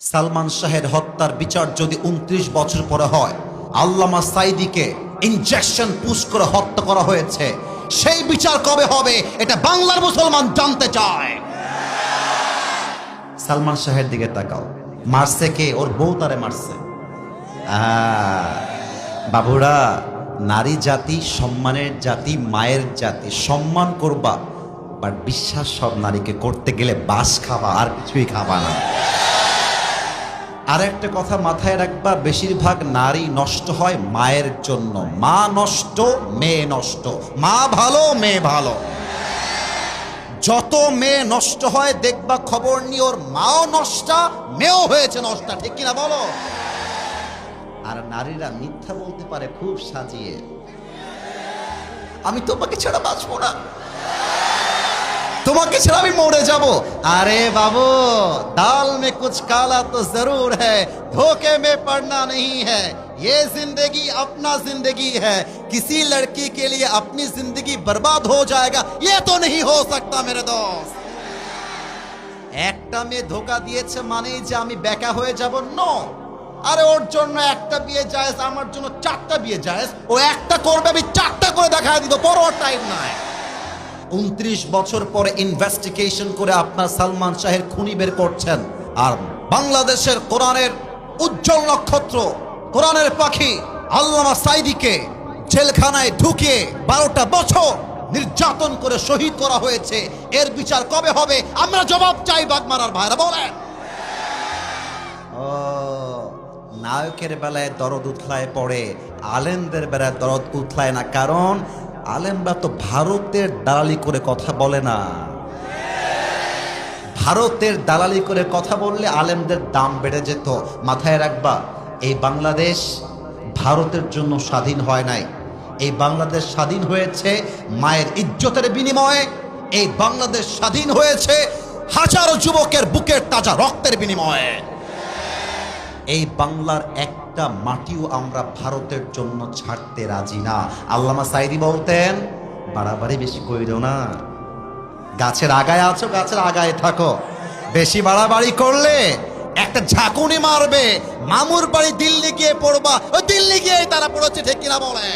সালমান শাহের হত্যার বিচার যদি 29 বছর পরে হয়, আল্লামা সাঈদীকে ইনজেকশন পুশ করে হত্যা করা হয়েছে, সেই বিচার কবে হবে এটা বাংলার মুসলমান জানতে চায়। সালমান শাহের দিকে তাকাও, মারছে কে? ওর বউ তারে মারছে। বাবুরা, নারী জাতি সম্মানের জাতি, মায়ের জাতি, সম্মান করবা, বাট বিশ্বাস সব নারীকে করতে গেলে বাস খাবা, আর কিছুই খাবা না। আর একটা কথা মাথায় রাখবা, বেশিরভাগ নারী নষ্ট হয় মায়ের জন্য। মা নষ্ট, মেয়ে নষ্ট। মা ভালো, মেয়ে ভালো। যত মেয়ে নষ্ট হয় দেখবা খবর নিয়ে ওর মাও নষ্টা, মেয়েও হয়েছে নষ্টা, ঠিক কিনা বলো? আর নারীরা মিথ্যা বলতে পারে খুব সাজিয়ে, আমি তোমাকে ছাড়া বাঁচবো না, তোমাকে ছাড়া আমি মরে যাব। আরে বাবু, दाल में कुछ काला तो जरूर है, धोखे में पड़ना नहीं है, ये जिंदगी अपना जिंदगी है, किसी लड़की के लिए अपनी जिंदगी बर्बाद हो जाएगा ये तो नहीं हो सकता मेरे दोस्त। একটা মেয়ে ধোকা দিয়েছে মানে যে আমি বেকা হয়ে যাব? নো। আরে ওর জন্য একটা বিয়ে জায়েজ, আমার জন্য 4টা বিয়ে জায়েজ। ও একটা করবে, আমি 4টা করে দেখায় দিব, বড় টাইম নাই। 29 বছর পরে ইনভেস্টিগেশন করে আপনার সালমান শাহের খুনি বের করছেন, আর বাংলাদেশের কোরআনের উজ্জ্বল নক্ষত্র, কোরআনের পাখি আল্লামা সাঈদীকে জেলখানায় ঢুকিয়ে 12টা বছর নির্যাতন করে শহীদ করা হয়েছে। এর বিচার কবে হবে? আমরা জবাব চাই বাগমারার ভাইরা, বলেন। ও, নায়কের বেলায় দরদ উথলায় পড়ে, আলেমদের বেলায় দরদ উথলায় না, কারণ আলেমরা তো ভারতের দালালি করে কথা বলে না। ভারতের দালালি করে কথা বললে আলেমদের দাম বেড়ে যেত। মাথায় রাখবা, এই বাংলাদেশ ভারতের জন্য স্বাধীন হয় নাই। এই বাংলাদেশ স্বাধীন হয়েছে মায়ের ইজ্জতের বিনিময়ে। এই বাংলাদেশ স্বাধীন হয়েছে হাজারো যুবকের বুকের তাজা রক্তের বিনিময়ে। এই বাংলার একটা মাটিও আমরা ভারতের জন্য ছাড়তে রাজি না। আল্লামা সাঈদী বলতেন, বাড়াবাড়ি বেশি কইরো না, গাছের আগায় আছো, গাছের আগায় থাকো, বেশি বাড়াবাড়ি করলে একটা ঝাঁকুনি মারবে, মামুর বাড়ি দিল্লি গিয়ে পড়বা, ওই দিল্লি গিয়ে তারা পড়েছে, ঠিক কিনা বলে?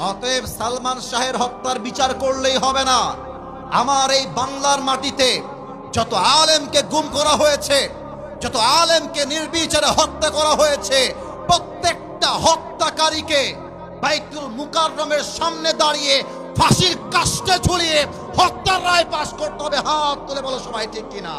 অতএব সালমান শাহের হত্যার বিচার করলেই হবে না। আমার এই বাংলার মাটিতে যত আলেমকে গুম করা হয়েছে, যত আলেমকে নির্বিচারে হত্যা করা হয়েছে, প্রত্যেকটা হত্যাকারীকে বাইতুল মুকাররমের সামনে দাঁড়িয়ে ফাঁসির কাস্টে ঝুলিয়ে হত্যার রায় পাশ করতে হবে। হাত তুলে বলো সবাই, ঠিক কিনা?